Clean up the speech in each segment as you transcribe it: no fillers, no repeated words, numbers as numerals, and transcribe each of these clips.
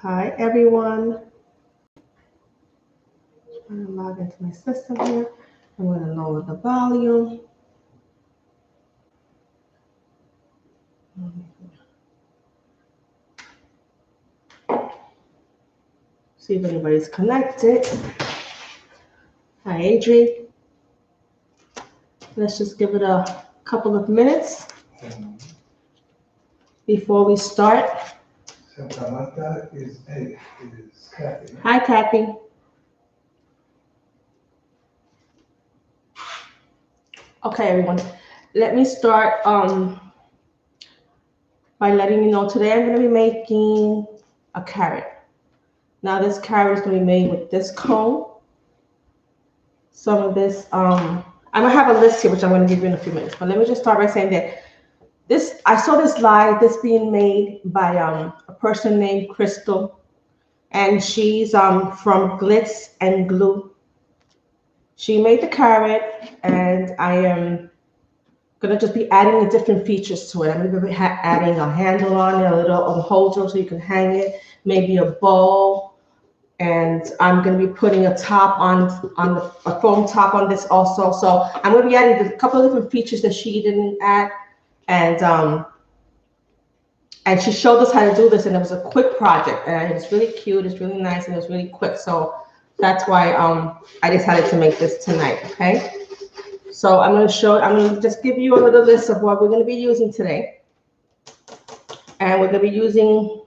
Hi, everyone. I'm going to log into my system here. I'm going to lower the volume. See if anybody's connected. Hi, Adrian. Let's just give it a couple of minutes before we start. Samantha is Kathy. Hi, Kathy. Okay, everyone. Let me start by letting you know today I'm going to be making a carrot. Now this carrot is going to be made with this cone. Some of this, I'm going to have a list here, which I'm going to give you in a few minutes. But let me just start by saying that I saw this live, this being made by a person named Crystal. And she's from Glitz and Glue. She made the carrot, and I am going to just be adding the different features to it. I'm going to be adding a handle on it, a little holder so you can hang it, maybe a bowl. And I'm going to be putting a top a foam top on this also. So I'm going to be adding a couple of different features that she didn't add. And she showed us how to do this, and it was a quick project. And it's really cute, it's really nice, and it's really quick. So that's why I decided to make this tonight, okay? So I'm going to just give you a little list of what we're going to be using today. And we're going to be using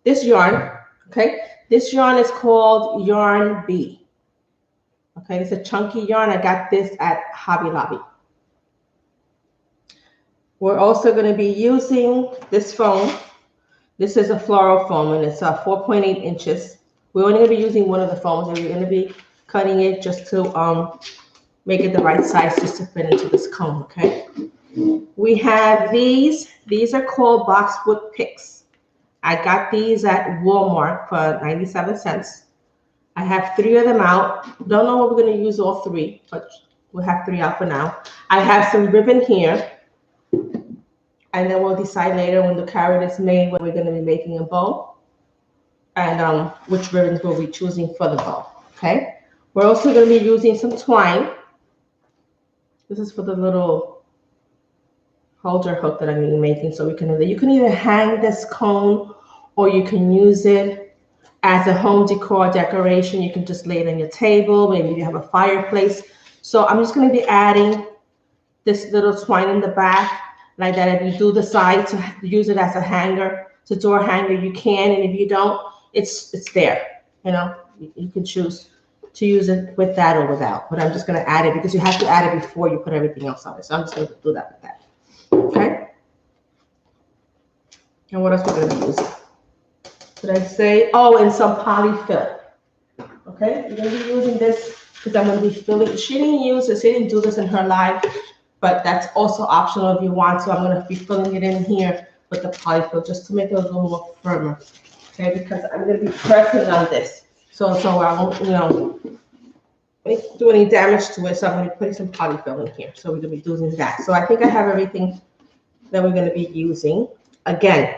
this yarn, okay? This yarn is called Yarn B. Okay, it's a chunky yarn. I got this at Hobby Lobby. We're also going to be using this foam. This is a floral foam, and it's 4.8 inches. We're only going to be using one of the foams, and we're going to be cutting it just to make it the right size just to fit into this cone, okay? We have these. These are called boxwood picks. I got these at Walmart for 97 cents. I have 3 of them out. Don't know what we're going to use all 3, but we'll have 3 out for now. I have some ribbon here. And then we'll decide later when the carrot is made when we're going to be making a bow and which ribbons we'll be choosing for the bow, okay? We're also going to be using some twine. This is for the little holder hook that I'm going to be making. So you can either hang this cone or you can use it as a home decor decoration. You can just lay it on your table. Maybe you have a fireplace. So I'm just going to be adding this little twine in the back. Like that, if you do decide to use it as a hanger, to door hanger, you can, and if you don't, it's there. You know, you can choose to use it with that or without. But I'm just going to add it because you have to add it before you put everything else on it. So I'm just going to do that with that. Okay. And what else we're going to be using? Did I say? Oh, and some polyfill. Okay, we're going to be using this because I'm going to be filling. She didn't do this in her live. But that's also optional if you want to. I'm going to be filling it in here with the polyfill just to make it a little more firmer. Okay, because I'm going to be pressing on this. So I won't, do any damage to it. So I'm going to be putting some polyfill in here. So we're going to be using that. So I think I have everything that we're going to be using. Again,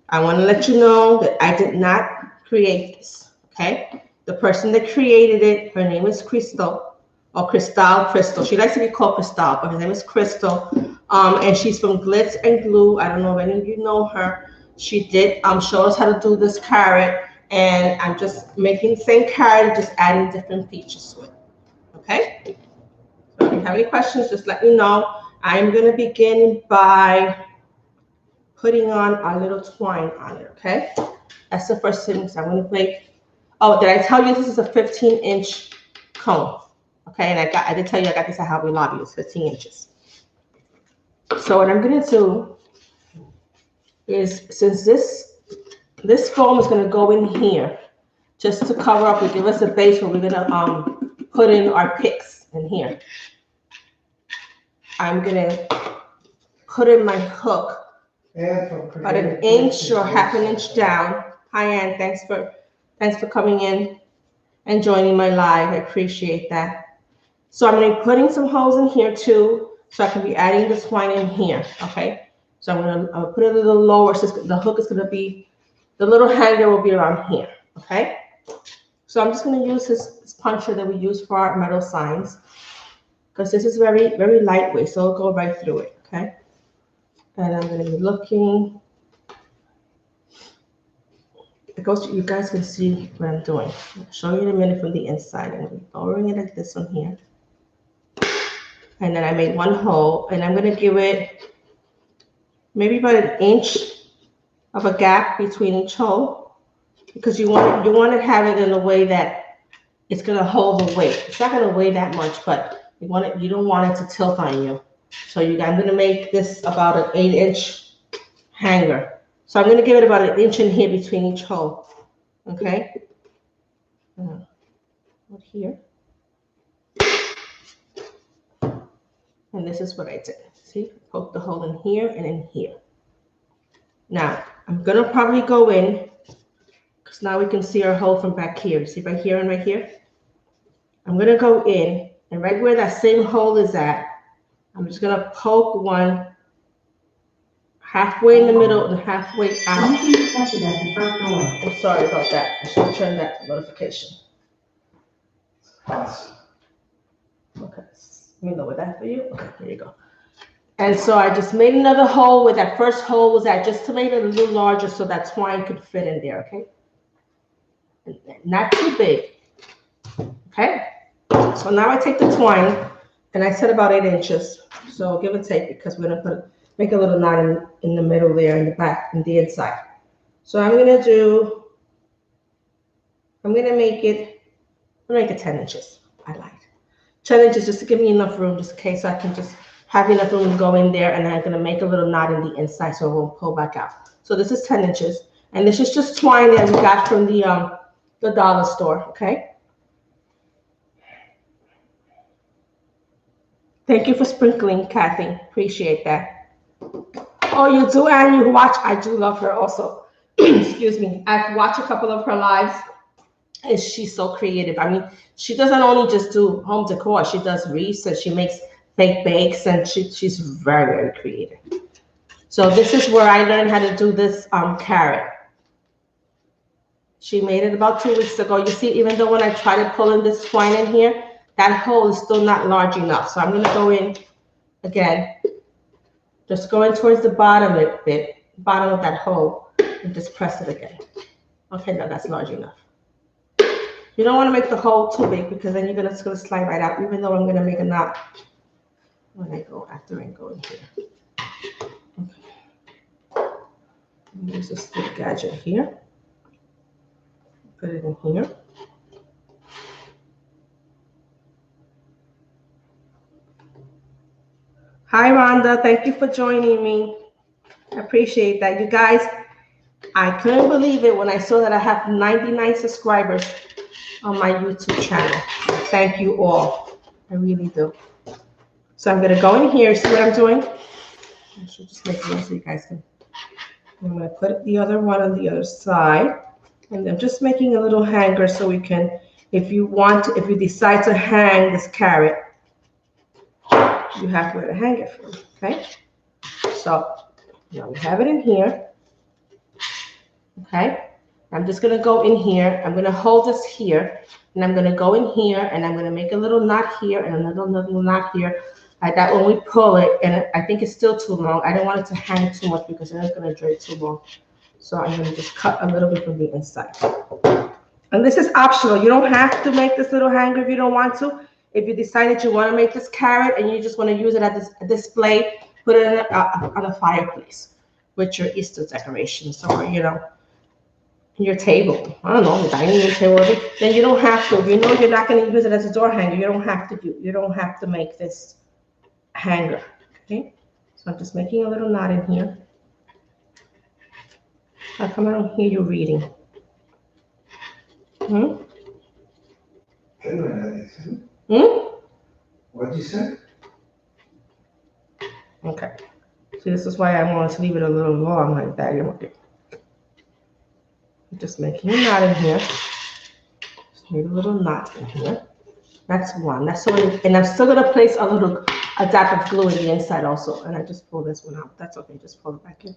I want to let you know that I did not create this. Okay, the person that created it, her name is Crystal. Or Crystal. She likes to be called Crystal, but her name is Crystal. And she's from Glitz and Glue. I don't know if any of you know her. She did show us how to do this carrot. And I'm just making the same carrot, just adding different features to it. Okay? So if you have any questions, just let me know. I'm going to begin by putting on a little twine on it, okay? That's the first thing. So I'm going to make, oh, did I tell you this is a 15-inch cone? Okay, and I did tell you I got this at Hobby Lobby. It's 15 inches. So what I'm going to do is, since this foam is going to go in here, just to cover up and give us a base where we're going to put in our picks in here. I'm going to put in my hook about an inch or half an inch down. Hi, Ann. Thanks for coming in and joining my live. I appreciate that. So I'm going to be putting some holes in here too, so I can be adding the twine in here, okay? So I'll put it a little lower. So the hook is gonna be, the little hanger will be around here, okay? So I'm just gonna use this puncher that we use for our metal signs, because this is very, very lightweight, so it'll go right through it, okay? And I'm gonna be looking. You guys can see what I'm doing. I'll show you in a minute from the inside. I'm gonna be lowering it like this one here. And then I made one hole, and I'm gonna give it maybe about an inch of a gap between each hole, because you want to have it in a way that it's gonna hold the weight. It's not gonna weigh that much, but you don't want it to tilt on you. So I'm gonna make this about an 8-inch hanger. So I'm gonna give it about an inch in here between each hole. Okay. Right here. And this is what I did. See, poke the hole in here and in here. Now I'm gonna probably go in, because now we can see our hole from back here. See right here and right here? I'm gonna go in, and right where that same hole is at, I'm just gonna poke one halfway in the middle and halfway out. I'm sorry about that. I should turn that notification. Awesome. Okay, let me lower that for you. Okay, here you go. And so I just made another hole where that first hole was at, just to make it a little larger so that twine could fit in there, okay? Not too big, okay? So now I take the twine, and I said about 8 inches, so give or take, because we're gonna make a little knot in the middle there, in the back, and the inside. So I'm gonna make it 10 inches. I lied. 10 inches just to give me enough room, just in case I can just have enough room to go in there, and I'm gonna make a little knot in the inside so it won't pull back out. So this is 10 inches, and this is just twine that we got from the dollar store, okay? Thank you for sprinkling, Kathy. Appreciate that. Oh, you do, and you watch. I do love her also. Excuse me. I've watched a couple of her lives, and she's so creative. I mean, she doesn't only just do home decor. She does wreaths, and she makes fake bakes, and she's very, very creative. So this is where I learned how to do this carrot. She made it about 2 weeks ago. You see, even though when I try to pull in this twine in here, that hole is still not large enough. So I'm going to go in again, just going towards the bottom a bit, bottom of that hole, and just press it again. Okay, now that's large enough. You don't want to make the hole too big, because then it's going to slide right out, even though I'm going to make a knot when I go after I go in here. Okay. Use this little gadget here. Put it in here. Hi, Rhonda. Thank you for joining me. I appreciate that. You guys, I couldn't believe it when I saw that I have 99 subscribers on my YouTube channel. Thank you all. I really do. So I'm going to go in here. See what I'm doing? I should just make one so you guys can. I'm going to put the other one on the other side. And I'm just making a little hanger so we can, if you decide to hang this carrot, you have where to hang it from, okay? So now we have it in here, okay? I'm just gonna go in here. I'm gonna hold this here, and I'm gonna go in here, and I'm gonna make a little knot here and another little knot here. Like that when we pull it, and I think it's still too long. I don't want it to hang too much because then it's gonna drape too long. So I'm gonna just cut a little bit from the inside. And this is optional. You don't have to make this little hanger if you don't want to. If you decide that you want to make this carrot and you just want to use it as a display, put it on a fireplace with your Easter decorations, or your table. I don't know, the dining room table. Then you don't have to. If you know you're not going to use it as a door hanger, you don't have to make this hanger. Okay. So I'm just making a little knot in here. How come I don't hear you reading? What did you say? Okay. See, this is why I wanted to leave it a little long like that. Just making a knot in here. Just made a little knot in here. That's one. That's so. And I'm still gonna place a little adaptive glue in the inside also. And I just pulled this one out. That's okay, just pull it back in.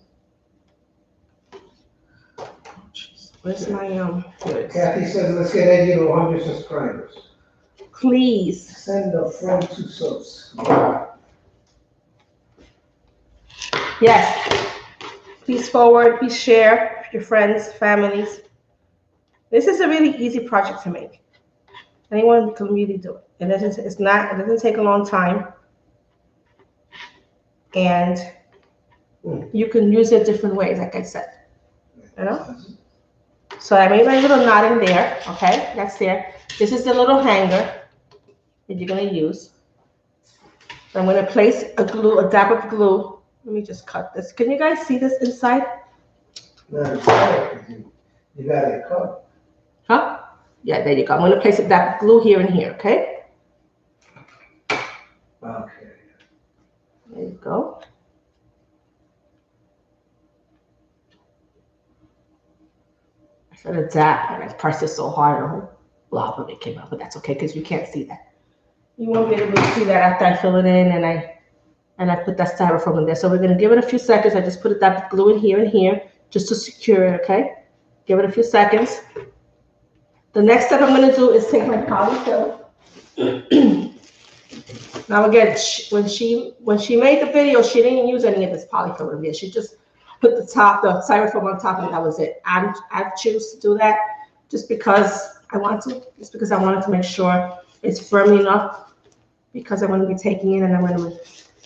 Oh, jeez. Where's my, here it is. Kathy says, let's get Eddie to 100 subscribers. Please. Send a friend 2 subs. Yes. Please forward, please share with your friends, families. This is a really easy project to make. Anyone can really do it. It doesn't take a long time. And you can use it different ways, like I said. You know? So I made my little knot in there, okay? That's there. This is the little hanger that you're gonna use. So I'm gonna place a dab of glue. Let me just cut this. Can you guys see this inside? No, it's cut. You got it cut. Huh? Yeah, there you go. I'm gonna place a dab of glue here and here, okay? Okay. There you go. I said a dab, and I pressed it so hard, a whole blob of it came out, but that's okay because you can't see that. You won't be able to see that after I fill it in and I put that styrofoam in there. So we're gonna give it a few seconds. I just put a dab of glue in here and here just to secure it, okay? Give it a few seconds. The next step I'm gonna do is take my polyfill. Now again, when she made the video, she didn't use any of this polyfill in there. She just put the styrofoam on top, and that was it. I choose to do that just because I want to. Just because I wanted to make sure it's firm enough, because I'm going to be taking it and I'm going to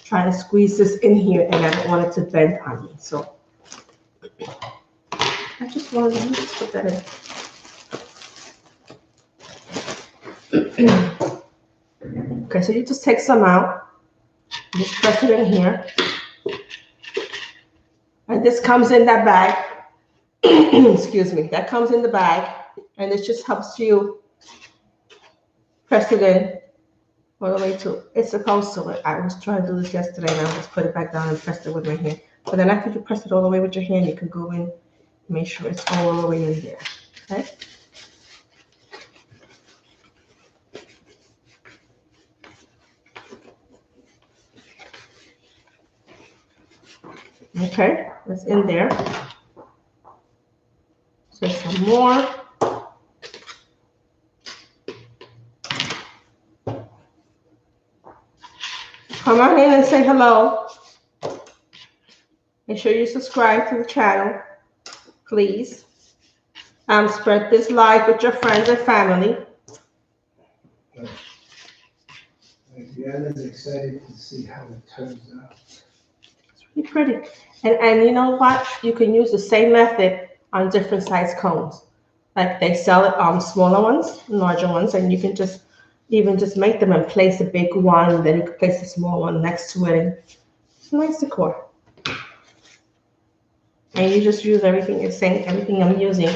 try to squeeze this in here, and I don't want it to bend on me. So I just wanted to put that in. Okay, so you just take some out, just press it in here, and this comes in that bag. Excuse me, that comes in the bag, and it just helps you press it in all the way to, it's supposed to. I was trying to do this yesterday, and I just put it back down and pressed it with my hand. But then after you press it all the way with your hand, you can go in, make sure it's all the way in there, okay? Okay, that's in there. So some more. Come on in and say hello. Make sure you subscribe to the channel, please. Spread this live with your friends and family. Diana's excited to see how it turns out. It's really pretty. And you know what? You can use the same method on different size cones. Like they sell it on smaller ones, larger ones, and you can just make them and place a big one, and then you can place a small one next to it. And it's nice decor. And you just use everything I'm using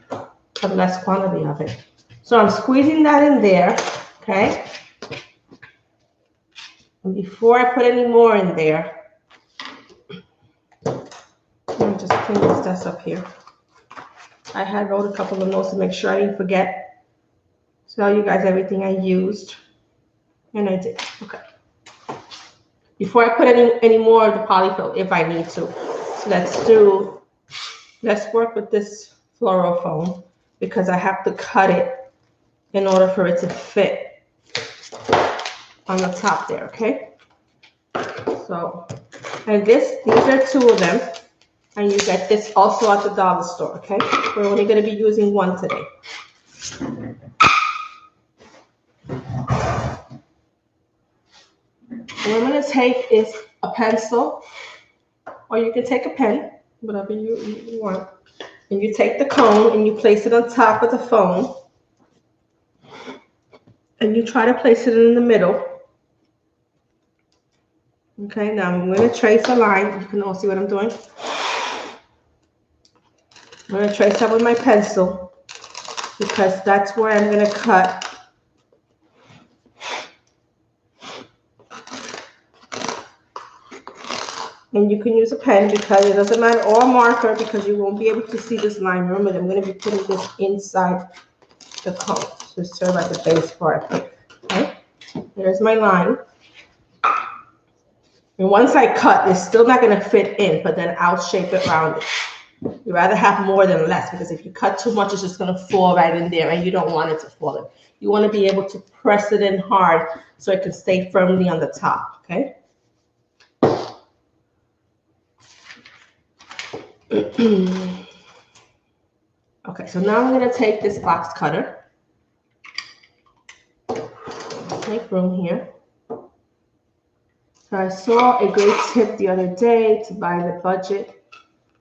for the less quantity of it. So I'm squeezing that in there, okay? And before I put any more in there, let me just clean this stuff up here. I had wrote a couple of notes to make sure I didn't forget to tell you guys everything I used, and I did. Okay. Before I put any more of the polyfill, if I need to, so let's work with this floral foam, because I have to cut it in order for it to fit on the top there. Okay. So, and these are two of them. And you get this also at the dollar store, okay? We're only going to be using one today. What I'm going to take is a pencil, or you can take a pen, whatever you want. And you take the cone and you place it on top of the foam. And you try to place it in the middle. Okay, now I'm going to trace a line. You can all see what I'm doing. I'm going to trace that with my pencil, because that's where I'm going to cut. And you can use a pen, because it doesn't matter, or a marker, because you won't be able to see this line. Remember, I'm going to be putting this inside the cone to serve as the base for it. Okay, there's my line. And once I cut, it's still not gonna fit in, but then I'll shape it round it. You rather have more than less, because if you cut too much, it's just gonna fall right in there, and you don't want it to fall in. You wanna be able to press it in hard so it can stay firmly on the top, okay? Okay, so now I'm gonna take this box cutter. Make room here. So I saw a great tip the other day to buy the budget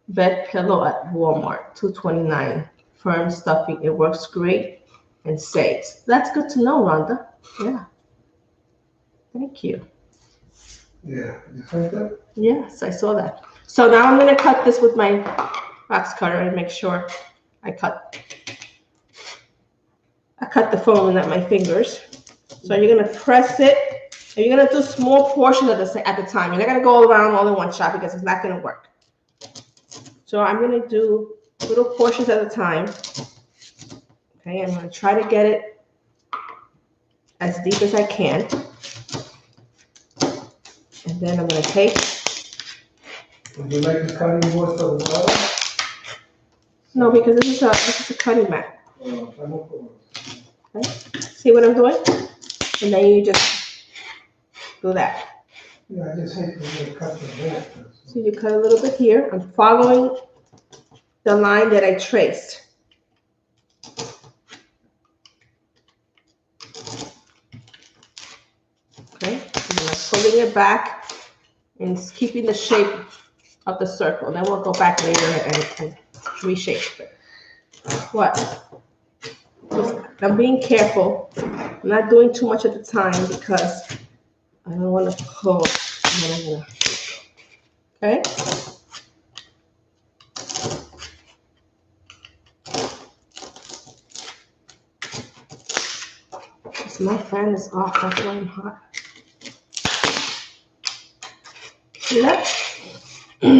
bed pillow at Walmart, $2.29. Firm stuffing, it works great and saves. That's good to know, Rhonda. Yeah. Thank you. Yeah, you think that? Yes, I saw that. So now I'm gonna cut this with my box cutter and make sure I cut the foam and not my fingers. So you're gonna press it, and you're gonna do small portions at the time. You're not gonna go around all in one shot because it's not gonna work. So I'm gonna do little portions at a time. Okay, I'm gonna try to get it as deep as I can. And then I'm gonna take. Would you like the cutting board for the bottom? No, because this is a cutting mat. Okay. See what I'm doing? And then you just do that. Yeah, I just hate to cut the board. So you cut a little bit here. I'm following the line that I traced. Okay, and I'm pulling it back and keeping the shape of the circle. And then we'll go back later and reshape it. What? I'm being careful. I'm not doing too much at the time because I don't want to pull. Okay? So my fan is off, that's why I'm hot. See that? I'm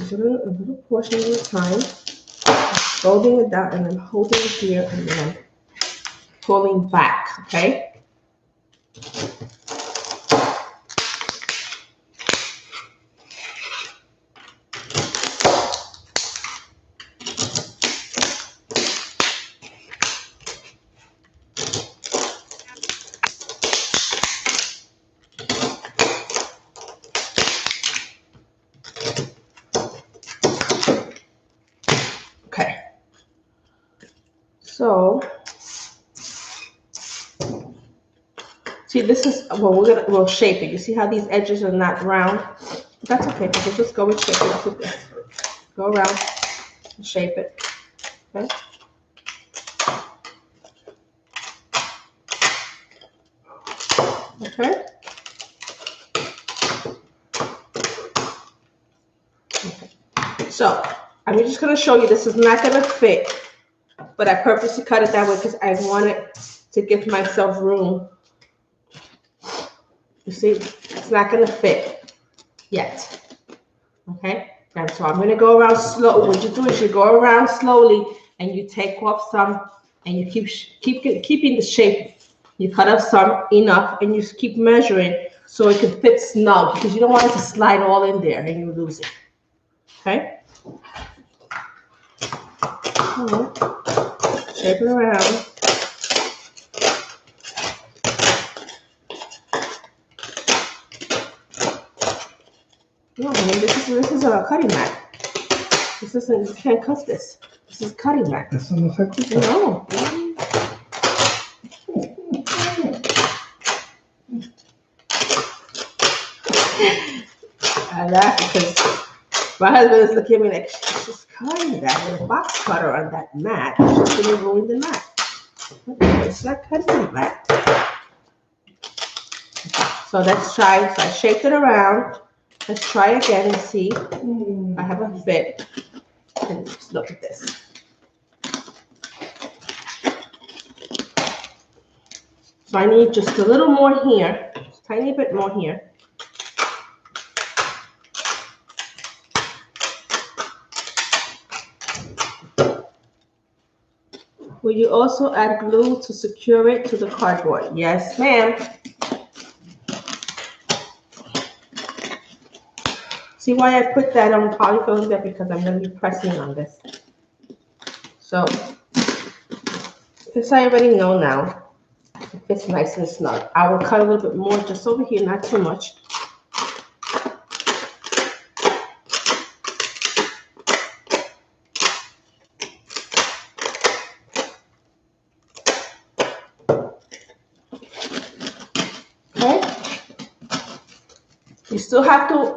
doing a little portion at a time, folding it down, and then holding it here, and then I'm pulling back, okay? So, see, this is, well, we'll shape it. You see how these edges are not round? That's okay, because we'll just go and shape it up with this. Go around and shape it, okay? Okay? Okay. So, I'm just gonna show you, this is not gonna fit, but I purposely cut it that way because I wanted to give myself room. You see, it's not gonna fit yet. Okay, and so I'm gonna go around slow. What you do is you go around slowly and you take off some, and you keeping the shape. You cut off some enough, and you just keep measuring so it can fit snug, because you don't want it to slide all in there and you lose it. Okay. All right. Shape it around. No, I mean, this is a cutting mat. This isn't, you can't cut this. This is cutting mat. That's not effective? No. I laugh because my husband is looking at me like, she's just cutting that with a box cutter on that mat. She's going to ruin the mat. It's not cutting the mat. So let's try. So I shaped it around. Let's try again and see. I have a fit. And just look at this. So I need just a little more here, just a tiny bit more here. Will you also add glue to secure it to the cardboard? Yes, ma'am. See why I put that on polyfill there? Because I'm going to be pressing on this. So this I already know now. It fits nice and snug. I will cut a little bit more just over here, not too much.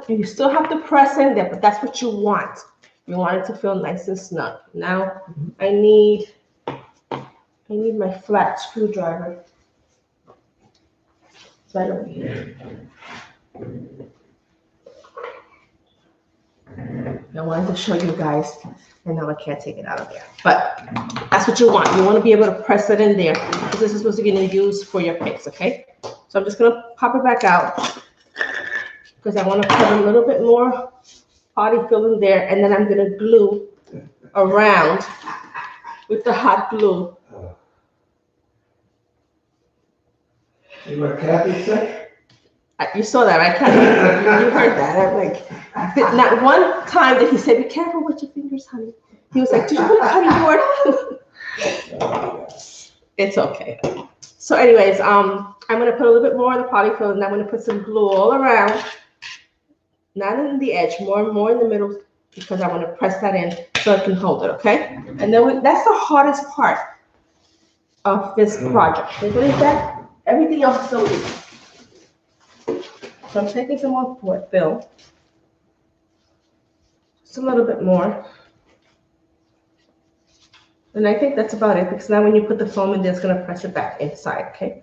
You still have to press in there, but that's what you want. You want it to feel nice and snug. Now I need my flat screwdriver. It's right over here. I wanted to show you guys, and now I can't take it out of there. But that's what you want. You want to be able to press it in there because this is what you're going to use for your picks, okay? So I'm just going to pop it back out because I want to put a little bit more polyfill in there, and then I'm going to glue around with the hot glue. You what Kathy said? You saw that, right, Kathy? You heard that. I'm like, not one time did he say, "Be careful with your fingers, honey." He was like, "Did you put a cutting board?" It's okay. So anyways, I'm going to put a little bit more of the polyfill, and I'm going to put some glue all around. Not in the edge, more in the middle, because I want to press that in so it can hold it, okay? And then that's the hardest part of this project. What is that? Everything else is so easy. So I'm taking some more fill. Just a little bit more. And I think that's about it, because now when you put the foam in there, it's going to press it back inside, okay?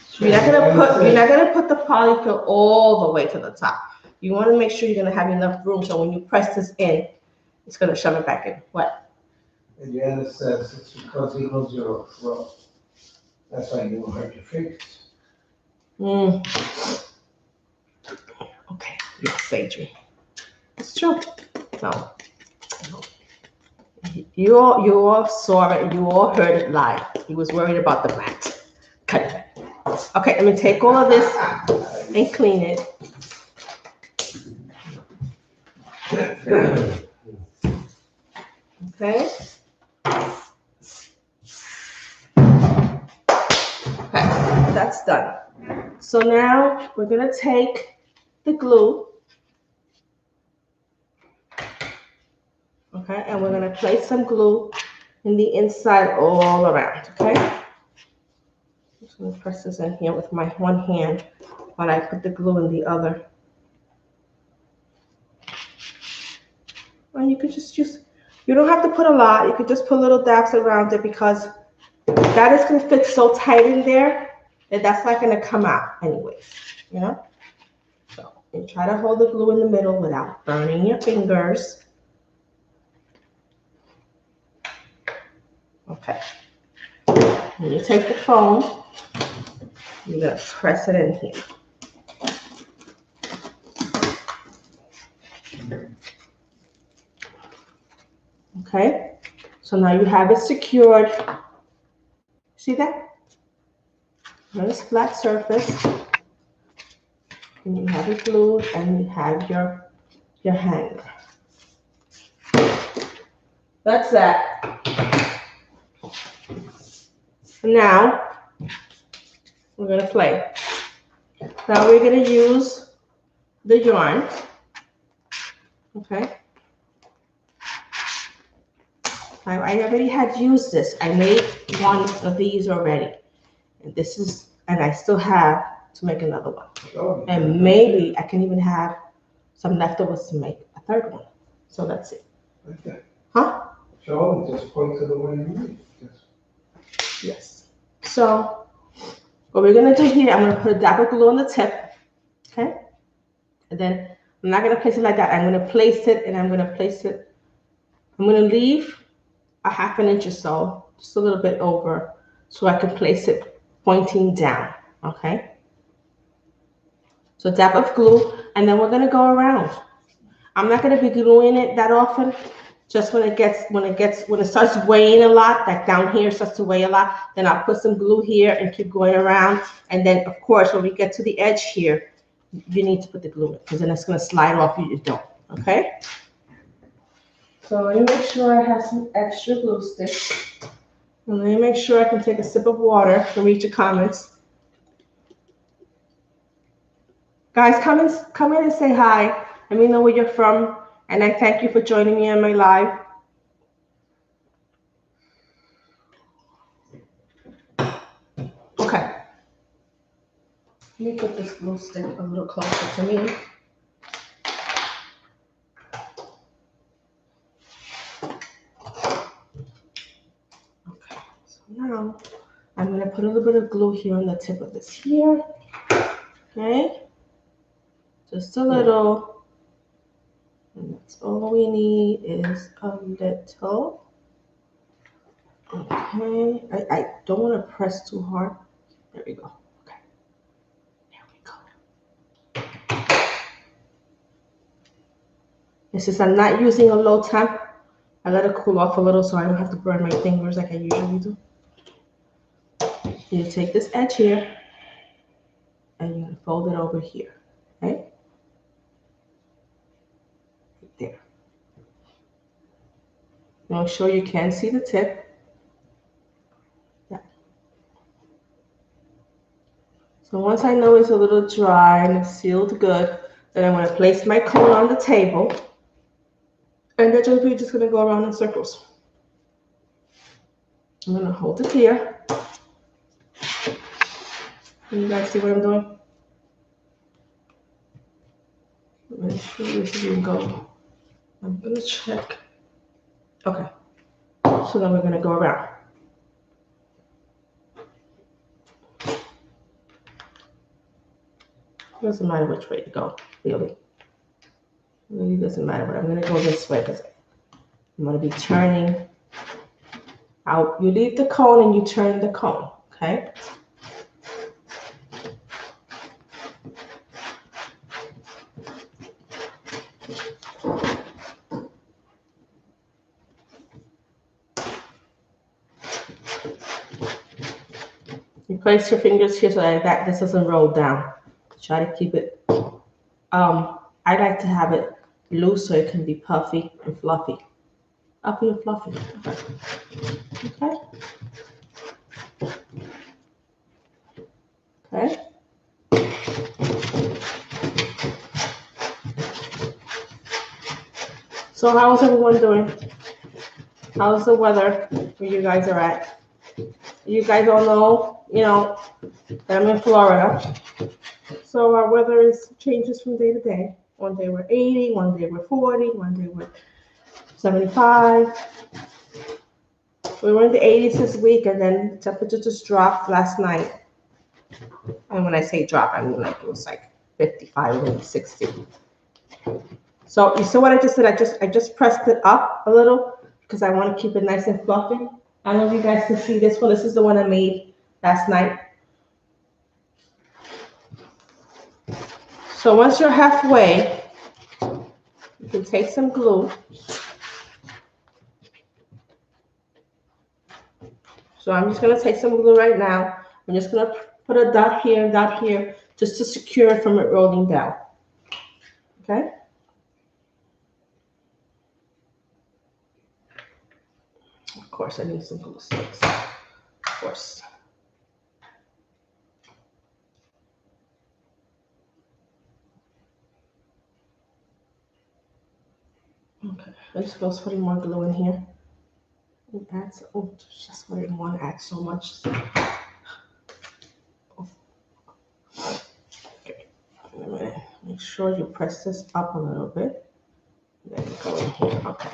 So you're not going to put the polyfill all the way to the top. You want to make sure you're going to have enough room so when you press this in, it's going to shove it back in. What? And Janice says it's because he holds your throat. That's why you won't hurt your fingers. Okay, yes, Adrian. It's true. No. You all saw it. You all heard it live. He was worried about the mat. Cut it. Okay, let me take all of this and clean it. Okay. Okay, that's done. So now we're gonna take the glue. Okay, and we're gonna place some glue in the inside all around, okay? I'm just gonna press this in here with my one hand while I put the glue in the other. And you could just use, you don't have to put a lot, you could just put little dabs around it because that is gonna fit so tight in there that that's not gonna come out anyways, you know? So, and try to hold the glue in the middle without burning your fingers. Okay. When you take the foam, you're gonna press it in here. Okay, so now you have it secured. See that? Nice flat surface. And you have it glued and you have your hanger. That's that. Now, we're gonna play. Now we're gonna use the yarn. Okay. I already had used this. I made one of these already. And this is, and I still have to make another one. Oh, And maybe I can even have some leftovers to make a third one. So let's see. okay. Huh? Show them, just point to the one you need. Yes. So what we're gonna do here, I'm gonna put a dab of glue on the tip. Okay? And then I'm not gonna place it like that. I'm gonna place it and I'm gonna place it. I'm gonna leave a ½ inch or so, just a little bit over, so I can place it pointing down, okay? So dab of glue, and then we're gonna go around. I'm not gonna be gluing it that often, just when it starts weighing a lot, like down here starts to weigh a lot, then I'll put some glue here and keep going around. And then of course, when we get to the edge here, you need to put the glue in because then it's going to slide off you don't. Okay? So let me make sure I have some extra glue sticks. And let me make sure I can take a sip of water to read your comments. Guys, come in and say hi. Let me know where you're from. And I thank you for joining me on my live. Okay. Let me put this glue stick a little closer to me. Okay, so now I'm going to put a little bit of glue here on the tip of this here. Okay, just a little. And that's all we need is a little. Okay, I don't want to press too hard. There we go. Okay, there we go. And since I'm not using a low temp, I let it cool off a little so I don't have to burn my fingers like I usually do. You take this edge here and you're gonna fold it over here, okay? Right there. Make sure you can see the tip. Yeah. So once I know it's a little dry and it's sealed good, then I'm gonna place my cone on the table, and then we're just gonna go around in circles. I'm gonna hold it here. Can you guys see what I'm doing? Make sure this is gonna go. I'm gonna check. Okay. So then we're gonna go around. It doesn't matter which way to go, really. It really doesn't matter, but I'm gonna go this way because I'm gonna be turning out. You leave the cone and you turn the cone, okay? You place your fingers here so that this doesn't roll down. Try to keep it, I like to have it loose so it can be puffy and fluffy. Puffy and fluffy, okay? Okay. So how's everyone doing? How's the weather where you guys are at? You guys all know, that I'm in Florida. So our weather changes from day to day. One day we're 80, one day we're 40, one day we're 75. We were in the 80s this week, and then temperature just dropped last night. And when I say drop, I mean like it was like 55 and 60. So you see what I just did? I just pressed it up a little because I want to keep it nice and fluffy. I don't know if you guys can see this one. This is the one I made last night. So once you're halfway, you can take some glue. So I'm just gonna take some glue right now. I'm just gonna put a dot here, just to secure it from it rolling down. Okay? Of course, I need some glue sticks. Of course. Okay, I'm just putting more glue in here. Just what I didn't want to add so much. Okay, wait a minute. Make sure you press this up a little bit. Then go in here. Okay.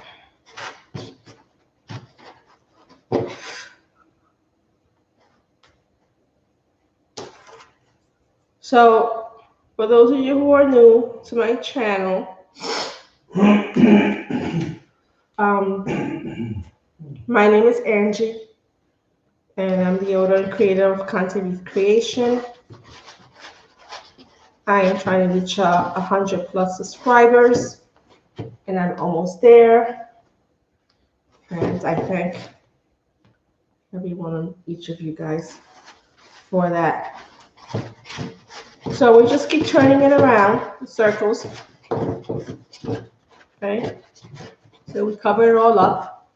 So, for those of you who are new to my channel, my name is Angie, and I'm the owner and creator of Content Creation. I am trying to reach 100+ subscribers, and I'm almost there. And I thank every one of each of you guys for that. So we just keep turning it around in circles. Okay. So we cover it all up.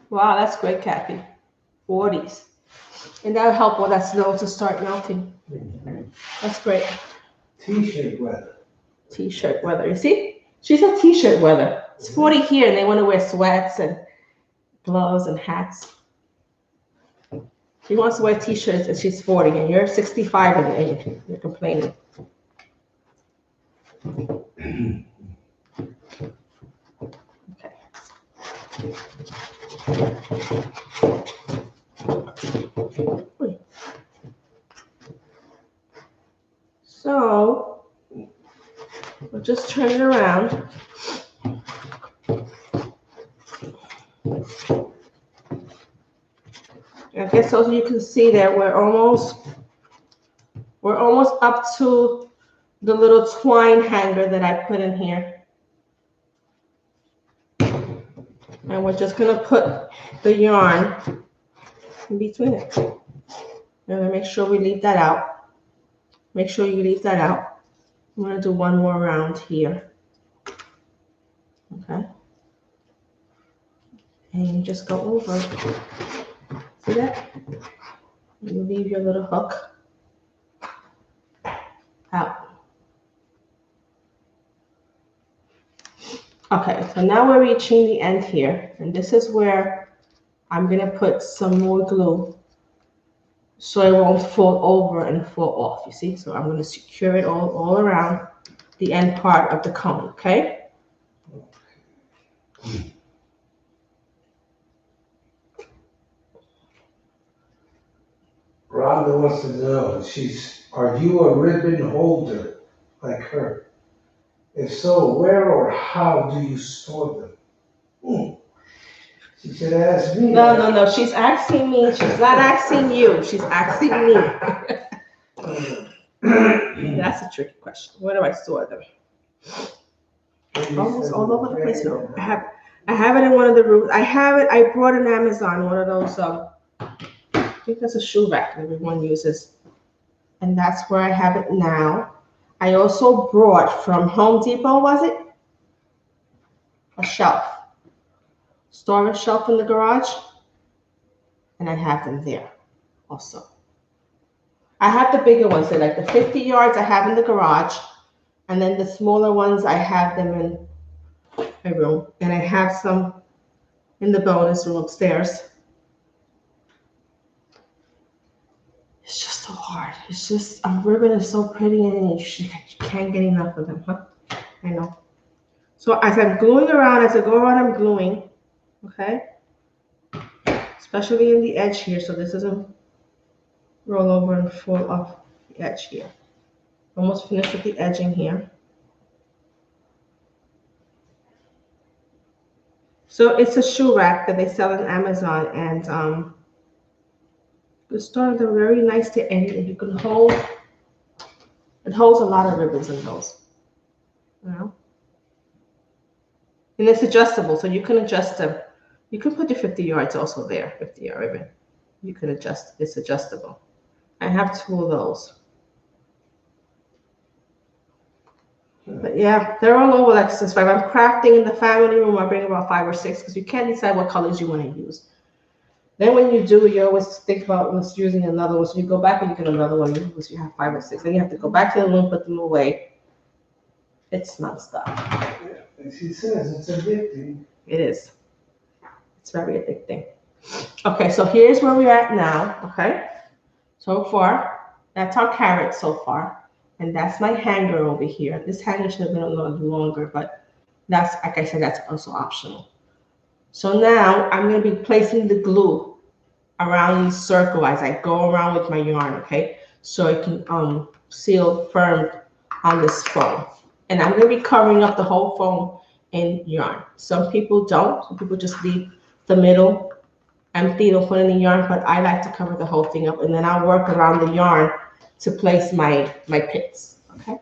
Wow, that's great, Kathy. 40s. And that'll help all that snow to start melting. That's great. T-shirt weather. T-shirt weather. You see? She's a t-shirt weather. It's 40 here and they want to wear sweats and gloves and hats. She wants to wear t-shirts and she's 40 and you're 65 and you're complaining. Okay. So we'll just turn it around. I guess also you can see that we're almost up to the little twine hanger that I put in here. And we're just gonna put the yarn in between it. And make sure we leave that out. Make sure you leave that out. I'm gonna do one more round here. Okay. And you just go over. See that? You leave your little hook out. Okay, so now we're reaching the end here, and this is where I'm gonna put some more glue so it won't fall over and fall off, you see? So I'm gonna secure it all around the end part of the cone, okay? Rhonda wants to know, are you a ribbon holder like her? If so, where or how do you store them? She should ask me. No. She's asking me. She's not asking you. She's asking me. That's a tricky question. Where do I store them? Almost all over the place. No, I have it in one of the rooms. I brought an Amazon, one of those. I think that's a shoe rack that everyone uses, and that's where I have it now. I also brought from Home Depot. Was it a shelf? Storage shelf in the garage, and I have them there also. I have the bigger ones, so like the 50 yards I have in the garage, and then the smaller ones I have them in my room, and I have some in the bonus room upstairs. It's just so hard. It's just, a ribbon is so pretty and you can't get enough of them, huh? I know. So as I'm gluing around, as I go around, I'm gluing, okay? Especially in the edge here, so this doesn't roll over and fall off the edge here. Almost finished with the edging here. So it's a shoe rack that they sell on Amazon, and the store, they're very nice to end, and you can hold. It holds a lot of ribbons in those, you know. And it's adjustable, so you can adjust them. You can put your 50 yards also there, 50-yard ribbon. You can adjust. It's adjustable. I have 2 of those. But yeah, they're all over like since 5. I'm crafting in the family room. I bring about 5 or 6 because you can't decide what colors you want to use. Then when you do, you always think about using another one. So you go back and you get another one. You have 5 or 6. Then you have to go back to the room, put them away. It's nonstop. Yeah, she says it's addicting. It is. It's very addicting. Okay, so here's where we're at now. Okay, so far, that's our carrot so far. And that's my hanger over here. This hanger should have been a little longer, but that's, like I said, that's also optional. So now I'm going to be placing the glue around the circle as I go around with my yarn, okay? So it can seal firm on this foam. And I'm going to be covering up the whole foam in yarn. Some people don't. Some people just leave the middle empty, don't put any yarn, but I like to cover the whole thing up, and then I'll work around the yarn to place my pits, okay?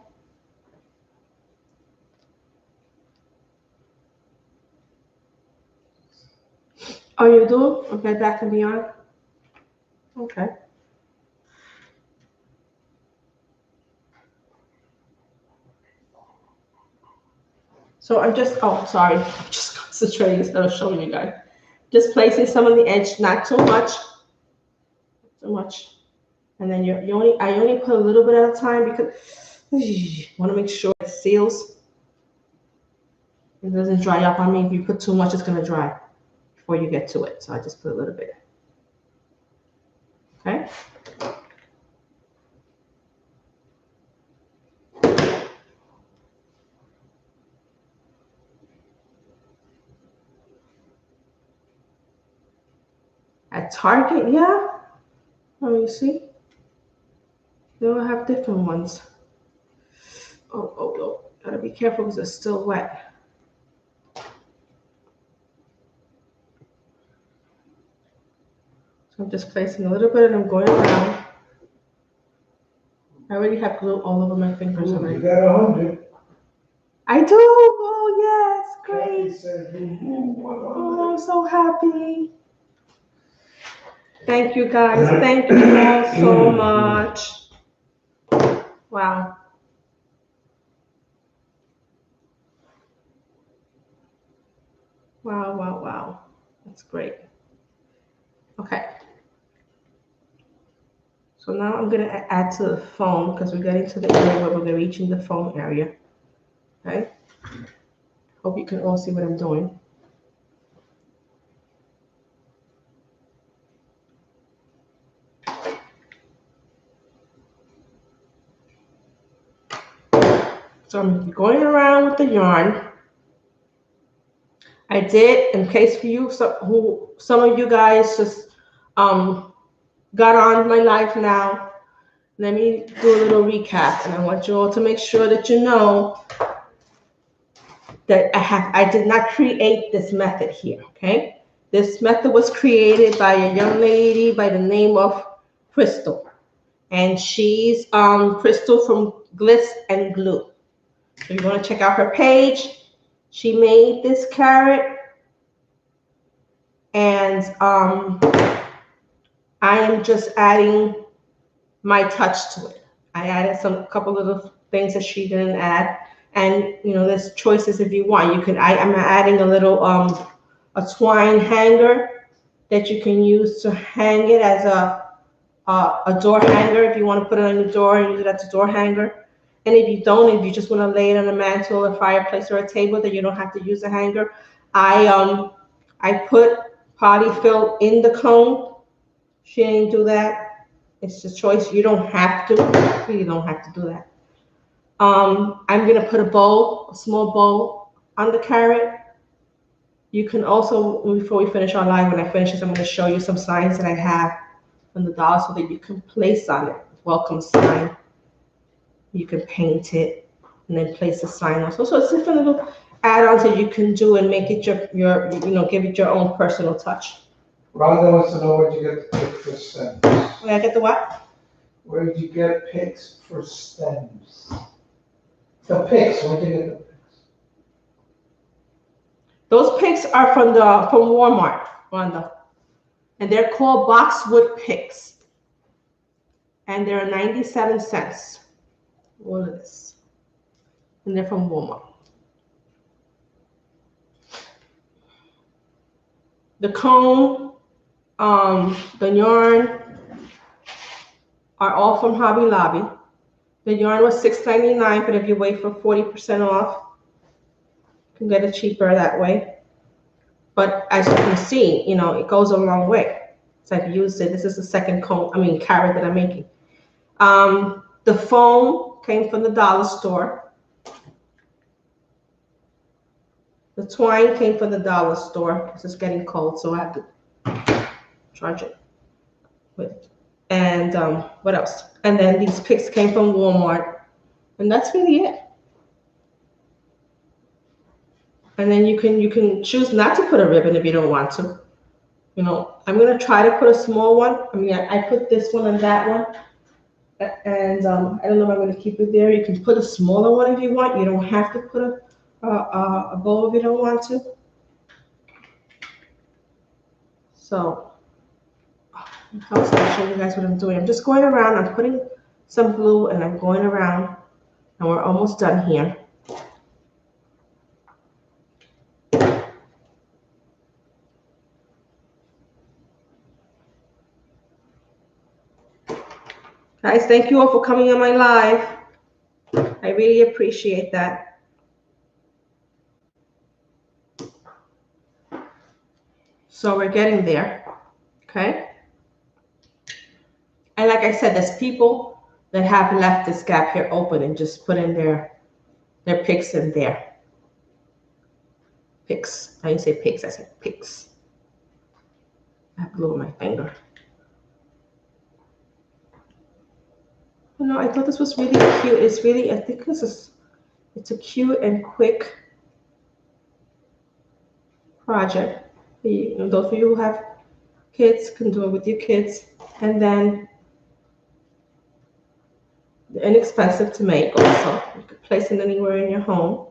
Oh, you do? Okay, back in the yarn. Okay. So I'm just, oh, sorry, I'm just concentrating instead of showing you guys. Just placing some on the edge, not too much, too much. And then I only put a little bit at a time because I want to make sure it seals. It doesn't dry up. I mean, if you put too much, it's gonna dry before you get to it. So I just put a little bit. Okay. At Target, yeah. Oh, you see? They will have different ones. Oh. Gotta be careful because it's still wet. So I'm just placing a little bit and I'm going around. I already have glue all over my fingers. Ooh, you got 100. I do. Oh, yes. Great. Said, Oh, I'm so happy. Thank you, guys. Thank you all so much. Wow. Wow. That's great. Okay. So now I'm going to add to the foam because we're getting to the area where we're reaching the foam area. Okay. Hope you can all see what I'm doing. So I'm going around with the yarn. I did, in case for you, some of you guys just got on my life now. Let me do a little recap, and I want you all to make sure that you know that I did not create this method here, okay? This method was created by a young lady by the name of Crystal. And she's Crystal from Glitz and Glue. So you want to check out her page. She made this carrot, and I am just adding my touch to it. I added a couple of things that she didn't add, and there's choices if you want. I'm adding a little a twine hanger that you can use to hang it as a door hanger if you want to put it on your door and use it as a door hanger. And if you don't, if you just want to lay it on a mantle, a fireplace, or a table, then you don't have to use a hanger. I put polyfill in the cone. She didn't do that. It's a choice. You don't have to. You don't have to do that. I'm gonna put a small bowl on the carrot. You can also, before we finish our live, when I finish this, I'm gonna show you some signs that I have on the doll so that you can place on it. Welcome sign. You can paint it and then place a sign also. So it's different little add-ons that you can do and make it your give it your own personal touch. Rhonda wants to know where'd you get the pick for stems? Where I get the what? Where did you get picks for stems? The picks, where'd you get the picks? Those picks are from Walmart, Rhonda. And they're called boxwood picks. And they're 97 cents. All of this. And they're from Walmart. The cone, the yarn are all from Hobby Lobby. The yarn was $6.99, but if you wait for 40% off, you can get it cheaper that way. But as you can see, it goes a long way. So I've used it. This is the second carrot that I'm making. The foam came from the dollar store. The twine came from the dollar store. This is getting cold, so I have to charge it with. And what else? And then these picks came from Walmart. And that's really it. And then you can choose not to put a ribbon if you don't want to. I'm gonna try to put a small one. I put this one and that one. And I don't know if I'm gonna keep it there. You can put a smaller one if you want. You don't have to put a bow if you don't want to. So I'll show you guys what I'm doing. I'm just going around. I'm putting some glue and I'm going around, and we're almost done here. Guys, thank you all for coming on my live. I really appreciate that. So we're getting there, okay? And like I said, there's people that have left this gap here open and just put in their picks in there. Picks. I didn't say picks, I said picks. I have glue on my finger. You know, I thought this was really cute. It's really, I think it's a cute and quick project. You know, those of you who have kids can do it with your kids. And then they're inexpensive to make also. You can place it anywhere in your home.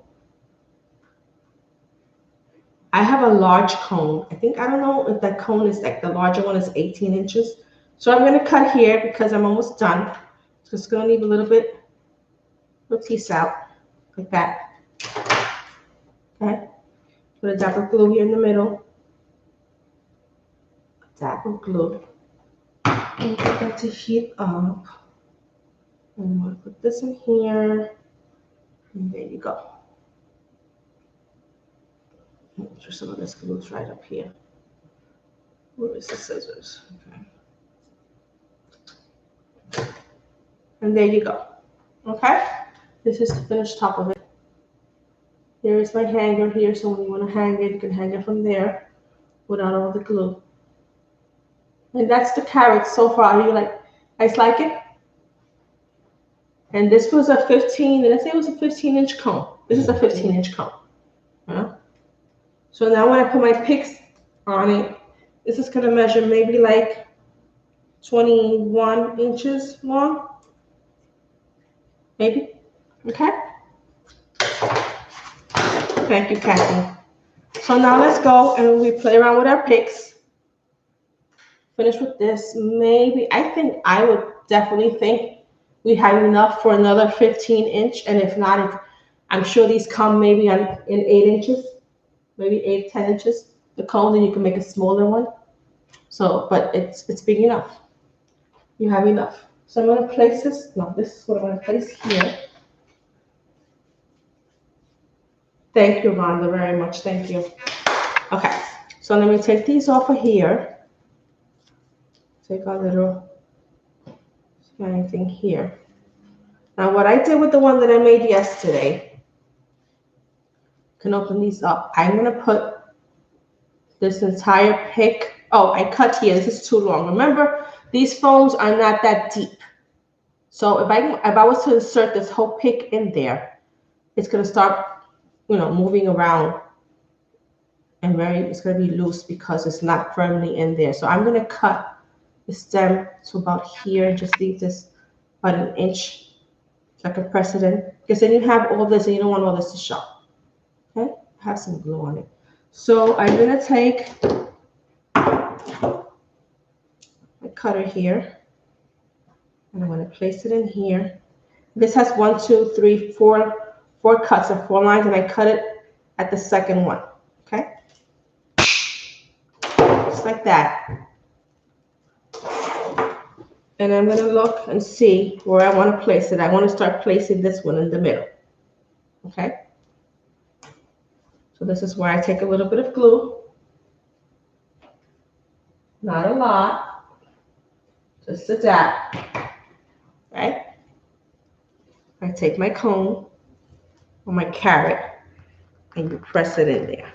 I have a large cone. I don't know if that cone is like the larger one is 18 inches. So I'm going to cut here because I'm almost done. Just going to leave a little piece out like that. Okay. Put a dab of glue here in the middle. A dab of glue. And get that to heat up. And I'm going to put this in here. And there you go. Make sure some of this glue's right up here. Where is the scissors? Okay. And there you go. Okay? This is the finished top of it. Here is my hanger here, so when you want to hang it, you can hang it from there without all the glue. And that's the carrot so far. Are you like, guys like it? And this was a 15, and I say it was a 15-inch cone. This is a 15-inch cone. Yeah. So now when I put my picks on it, this is going to measure maybe like 21 inches long. Maybe. Okay? Thank you, Kathy. So now let's go and we play around with our picks. Finish with this. Maybe, I would definitely think we have enough for another 15-inch. And if not, I'm sure these come maybe in 8 inches. Maybe 8, 10 inches. The cone, then you can make a smaller one. So, but it's big enough. You have enough. So I'm going to place this. No, this is what I'm going to place here. Thank you, Rhonda, very much. Thank you. Okay. So let me take these off of here. Take our little scanning thing here. Now, what I did with the one that I made yesterday, can open these up. I'm going to put this entire pick. Oh, I cut here. This is too long. Remember, these foams are not that deep. So if I was to insert this whole pick in there, it's going to start, moving around, and it's going to be loose because it's not firmly in there. So I'm going to cut the stem to about here and just leave this about 1 inch so I can press it in. Because then you have all this and you don't want all this to show. Okay, I have some glue on it. So I'm going to take my cutter here and I'm going to place it in here. This has 1, 2, 3, 4 cuts and 4 lines, and I cut it at the second one. Okay, just like that. And I'm going to look and see where I want to place it. I want to start placing this one in the middle. Okay. So this is where I take a little bit of glue. Not a lot. Just a dab. Right? I take my cone or my carrot and you press it in there.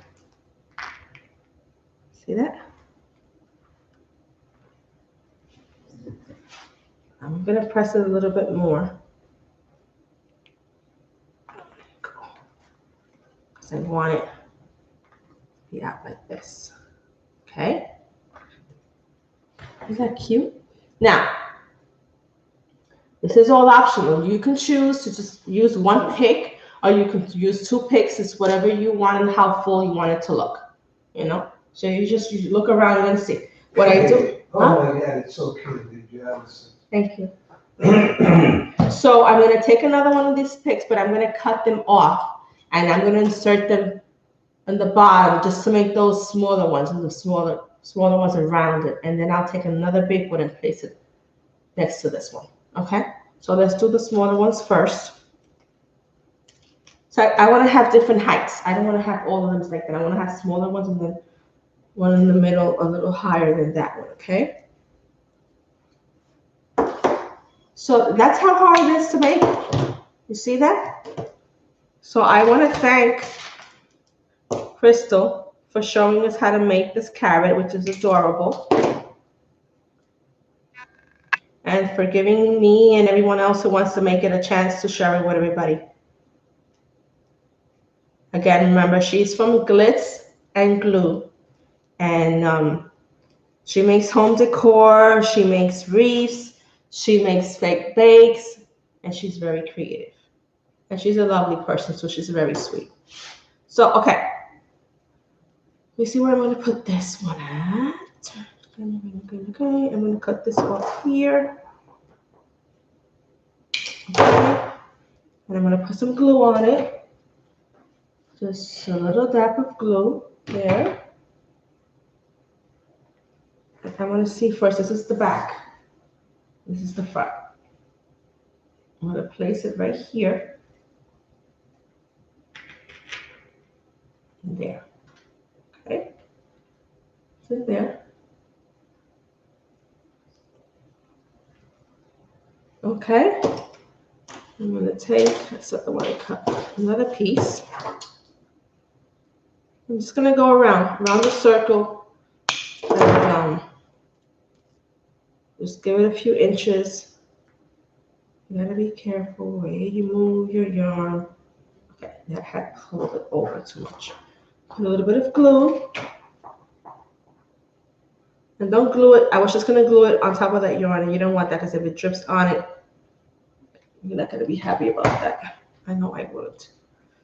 See that? I'm going to press it a little bit more. Because I want it to be out like this. Okay? Isn't that cute? Now, this is all optional. You can choose to just use 1 pick, or you can use 2 picks. It's whatever you want and how full you want it to look. So you look around and see. What I do. Oh my God, it's so cute, baby Allison. Thank you. So I'm going to take another one of these picks, but I'm going to cut them off, and I'm going to insert them on the bottom just to make those smaller ones, and the smaller ones around it. And then I'll take another big one and place it next to this one. Okay? So let's do the smaller ones first. So I want to have different heights. I don't want to have all of them like that. I want to have smaller ones and then one in the middle a little higher than that one, okay? So that's how hard it is to make. You see that? So I want to thank Crystal for showing us how to make this carrot, which is adorable. And for giving me and everyone else who wants to make it a chance to share it with everybody. Again, remember, she's from Glitz and Glue. And she makes home decor, she makes wreaths, she makes fake bakes, and she's very creative. And she's a lovely person, so she's very sweet. So, okay. You see where I'm going to put this one at? Okay, I'm going to cut this off here. Okay. And I'm going to put some glue on it. Just a little dab of glue there. I want to see first, this is the back. This is the front. I'm going to place it right here. And there. Okay. Sit there. Okay. I'm going to take, so I want to cut another piece. I'm just going to go around the circle and just give it a few inches. You got to be careful where you move your yarn. Okay, that had pulled it over too much. Put a little bit of glue. And don't glue it. I was just going to glue it on top of that yarn, and you don't want that because if it drips on it, you're not going to be happy about that. I know I wouldn't.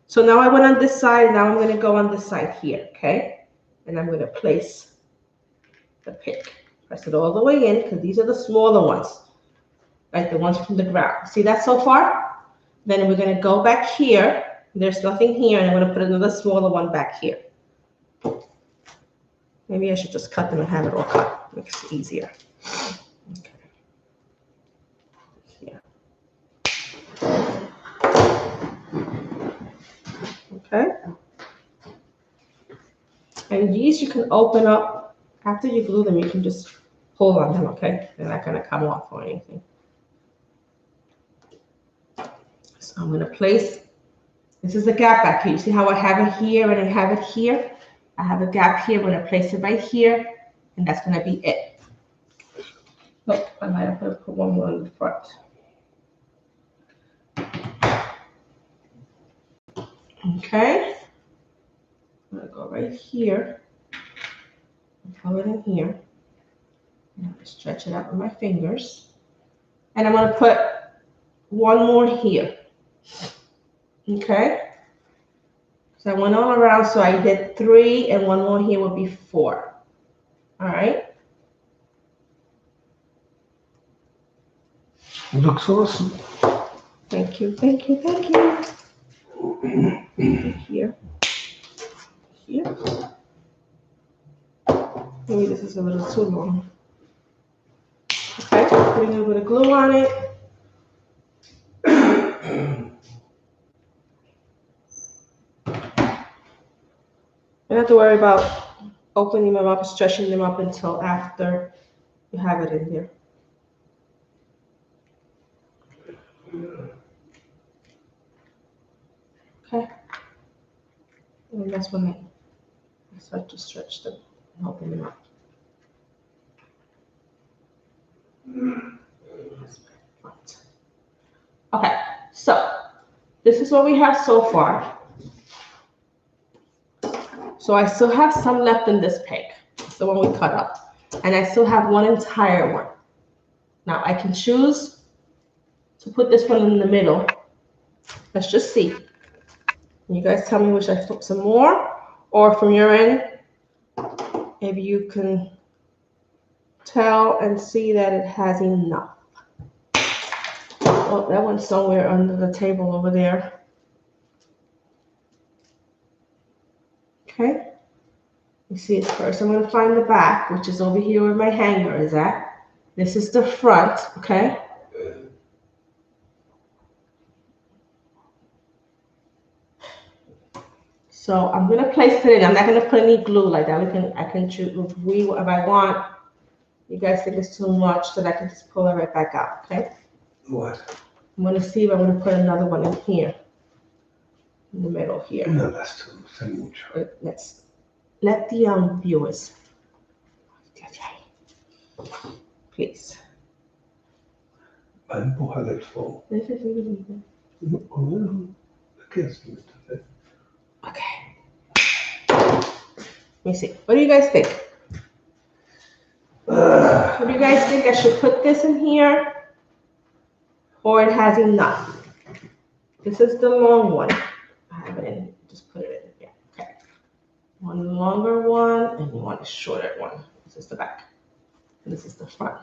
So now I went on this side. Now I'm going to go on this side here, okay? And I'm going to place the pick. Press it all the way in because these are the smaller ones, like the ones from the ground. See that so far? Then we're going to go back here. There's nothing here, and I'm going to put another smaller one back here. Maybe I should just cut them and have it all cut. Makes it easier. Okay. Here. Okay. And these you can open up. After you glue them, you can just pull on them, okay? They're not going to come off or anything. So I'm going to place, this is the gap back here. You see how I have it here and I have it here? I have a gap here. I'm going to place it right here, and that's going to be it. Look, I might have to put one more in the front. Okay. I'm going to go right here. Pull it in here. And I'm going to stretch it out with my fingers. And I'm going to put one more here. Okay. So I went all around, so I did 3, and one more here would be 4. All right. It looks awesome. Thank you, thank you, thank you. Here. Here. Maybe this is a little too long. Okay, putting a little bit of glue on it. You don't have to worry about opening them up, stretching them up until after you have it in there. Okay. And that's when I start to stretch them and open them up. Okay, so this is what we have so far. So I still have some left in this peg. It's the one we cut up. And I still have one entire one. Now I can choose to put this one in the middle. Let's just see. You guys tell me which I put some more, or from your end, maybe you can tell and see that it has enough. Oh, that one's somewhere under the table over there. Okay. You see it first. I'm going to find the back, which is over here where my hanger is at. This is the front, okay? So I'm going to place it in. I'm not going to put any glue like that. I can choose if I want. You guys think it's too much, then I can just pull it right back out, okay? What? I'm going to see if I'm going to put another one in here. In the middle here. No, that's too much. Let's let the viewers. Please. Va a empujar el fuego. Okay. Let me see. What do you guys think? What do you guys think? I should put this in here? Or it has enough? This is the long one. I have it in. Just put it in. Yeah. Okay. One longer one and one shorter one. This is the back. And this is the front.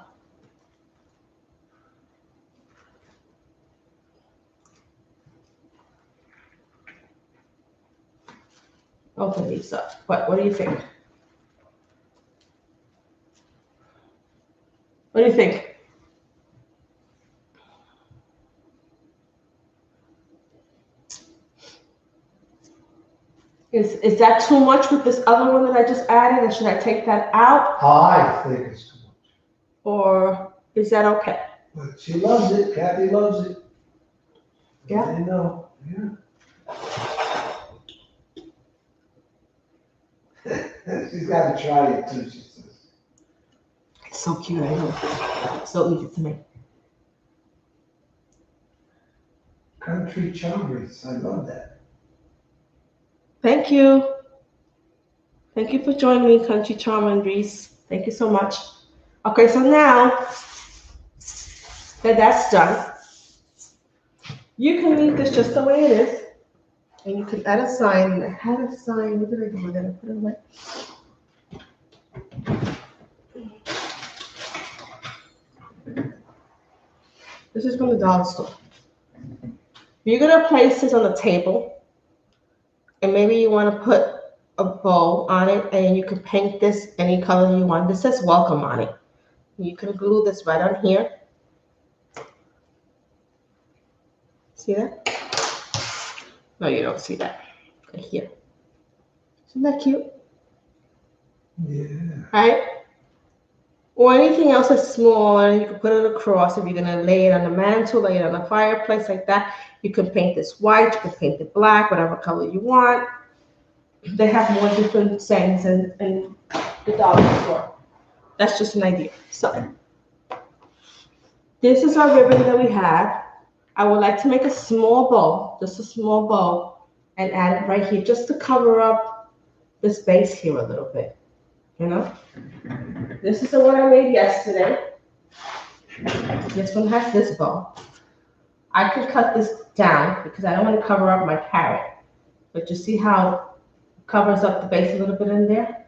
Open these up. What do you think? What do you think? Is that too much with this other one that I just added? And should I take that out? I think it's too much. Or is that okay? But she loves it. Kathy loves it. Yeah. I know. Yeah. She's got to try it too, she says. It's so cute, I know. So easy to make. Country Charmers. I love that. Thank you. Thank you for joining me, Country Charm and Reese. Thank you so much. Okay, so now that that's done, you can leave this just the way it is. And you can add a sign. I had a sign. What did I do with it? I put it away. This is from the dollar store. You're gonna place this on the table, and maybe you want to put a bow on it, and you can paint this any color you want. This says welcome on it. You can glue this right on here. See that? No, you don't see that. Right here. Isn't that cute? Yeah. Right? Or anything else that's smaller, you can put it across. If you're gonna lay it on the mantle, lay it on the fireplace like that, you can paint this white, you can paint it black, whatever color you want. They have more different sayings in the dollar store. That's just an idea. So this is our ribbon that we have. I would like to make a small bow, just a small bow, and add it right here just to cover up the space here a little bit. You know? This is the one I made yesterday. This one has this bow. I could cut this down because I don't want to cover up my parrot. But you see how it covers up the base a little bit in there?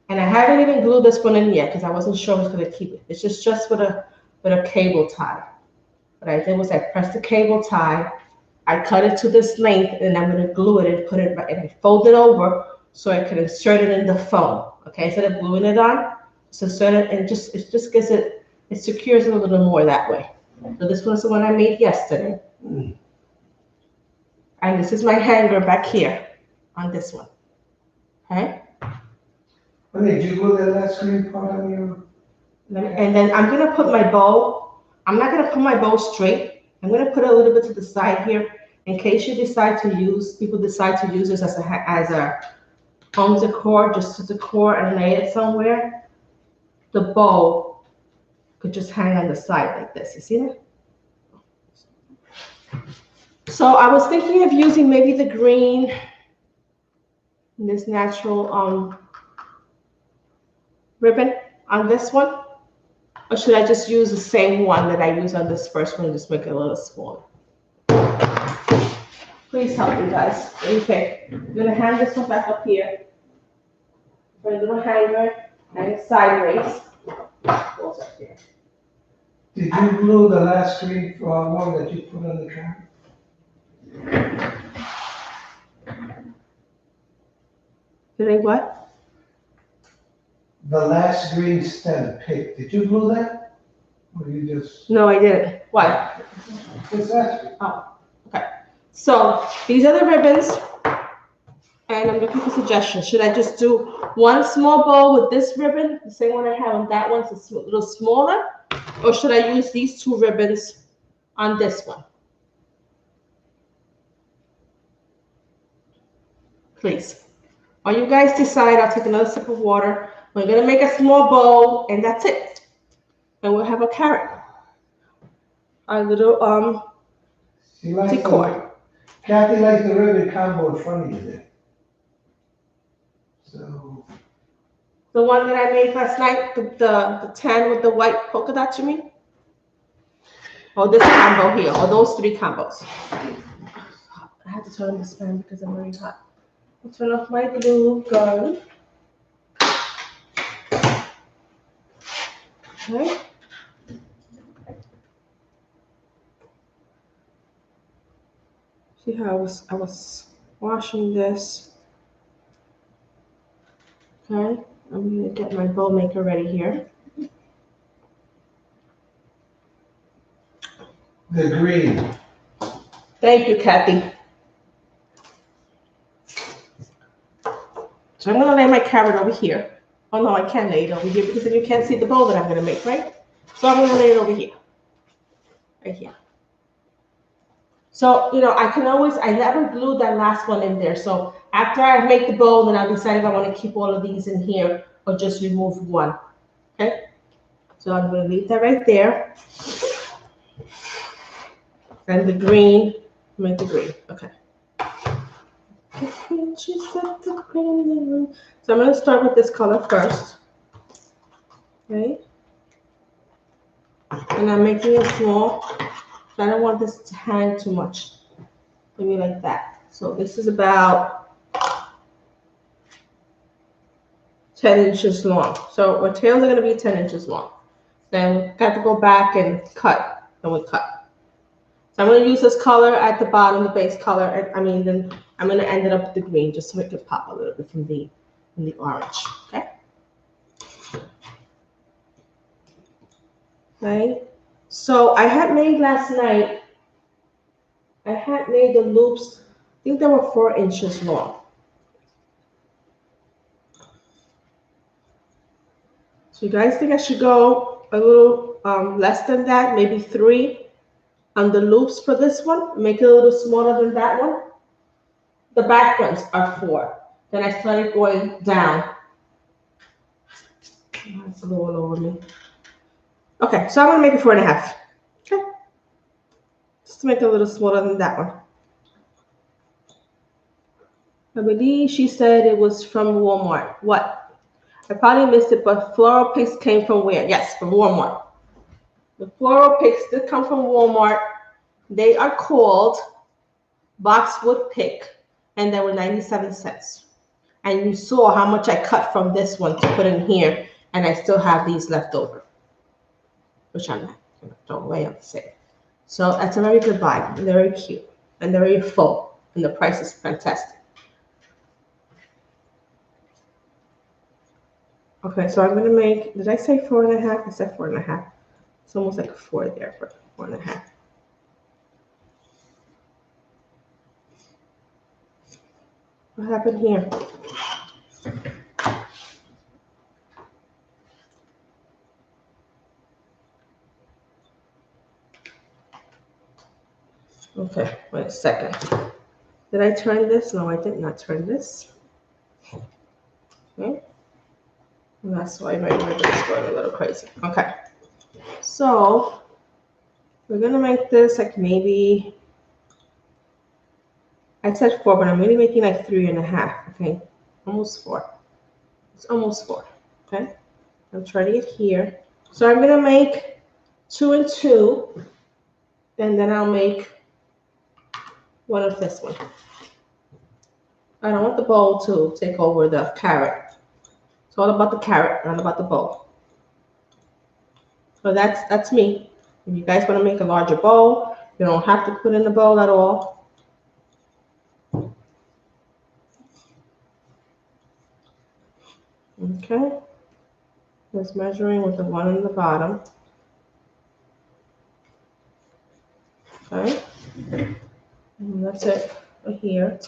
And I haven't even glued this one in yet because I wasn't sure I was going to keep it. It's just with a cable tie. What I did was I pressed the cable tie, I cut it to this length, and I'm going to glue it and put it right, and I fold it over so I can insert it in the foam. Okay, instead of gluing it on, so insert it, and it just gets it secures it a little more that way. So this one's the one I made yesterday. And this is my hanger back here on this one. Okay? Honey, did you glue that last green part on your? And then I'm going to put my bow. I'm not going to put my bow straight. I'm going to put a little bit to the side here in case you decide to use, people decide to use this as a home decor, just to decor and lay it somewhere. The bow could just hang on the side like this. You see that? So I was thinking of using maybe the green, this natural ribbon on this one. Or should I just use the same one that I used on this first one and just make it a little smaller? Please help me, guys. What do you think? I'm going to hang this one back up here. Put a little hanger, hang it sideways. Balls up there. Did you glue the last green one that you put on the camera? Did I what? The last green stem pick, did you glue that? Or you just? No, I didn't. Why? Just ask me. So these are the ribbons, and I'm looking for suggestions. Should I just do one small bow with this ribbon, the same one I have on that one, so it's a little smaller, or should I use these two ribbons on this one? Please. While you guys decide, I'll take another sip of water. We're gonna make a small bow, and that's it. And we'll have a carrot. Our little She likes decor. Kathy likes the ribbon combo in front of you there. So, The one that I made last night, the tan with the white polka dots, you mean? Or this combo here, or those three combos. I have to turn on this fan because I'm very hot. I'll turn off my glue gun. Okay. See how I was washing this. Okay, I'm gonna get my bow maker ready here. the green. Thank you, Kathy. So I'm gonna lay my carrot over here. Oh no, I can't lay it over here because then you can't see the bow that I'm gonna make, right? So I'm gonna lay it over here, right here. So, I never glued that last one in there. So after I make the bow, then I'll decide if I want to keep all of these in here or just remove one, okay? So I'm gonna leave that right there. And the green, make the green, okay. So I'm gonna start with this color first, okay? And I'm making it small. I don't want this to hang too much. Maybe like that. So this is about 10 inches long. So our tails are going to be 10 inches long. Then we've got to go back and cut. And we cut. So I'm going to use this color at the bottom, the base color. Then I'm going to end it up with the green just so it can pop a little bit from the orange. Okay. Okay. So I had made last night. I had made the loops. I think they were 4 inches long. So you guys think I should go a little less than that, maybe 3 on the loops for this one? Make it a little smaller than that one? The back ones are 4. Then I started going down. It's glue all over me. Okay, so I'm gonna make it 4.5. Okay. Just to make it a little smaller than that one. I believe she said it was from Walmart. What? I probably missed it, but floral picks came from where? Yes, from Walmart. The floral picks did come from Walmart. They are called Boxwood Pick, and they were 97 cents. And you saw how much I cut from this one to put in here, and I still have these left over, which I'm not going to throw away on the sale. So that's a very good buy. And they're very cute, and they're very full, and the price is fantastic. Okay, so I'm going to make, did I say 4.5? I said 4.5. It's almost like a 4 there for 4.5. What happened here? Okay, wait a second. Did I turn this? No, I did not turn this. Okay. And that's why my ribbon is going a little crazy. Okay. So we're gonna make this like maybe, I said 4, but I'm really making like 3.5. Okay, almost 4. It's almost 4. Okay, I'm trying it here. So I'm gonna make 2 and 2, and then I'll make one of this one. I don't want the bowl to take over the carrot. It's all about the carrot, not about the bowl. So that's me. If you guys want to make a larger bow, you don't have to put in the bow at all. Okay. Just measuring with the one on the bottom. Okay. And that's it right here.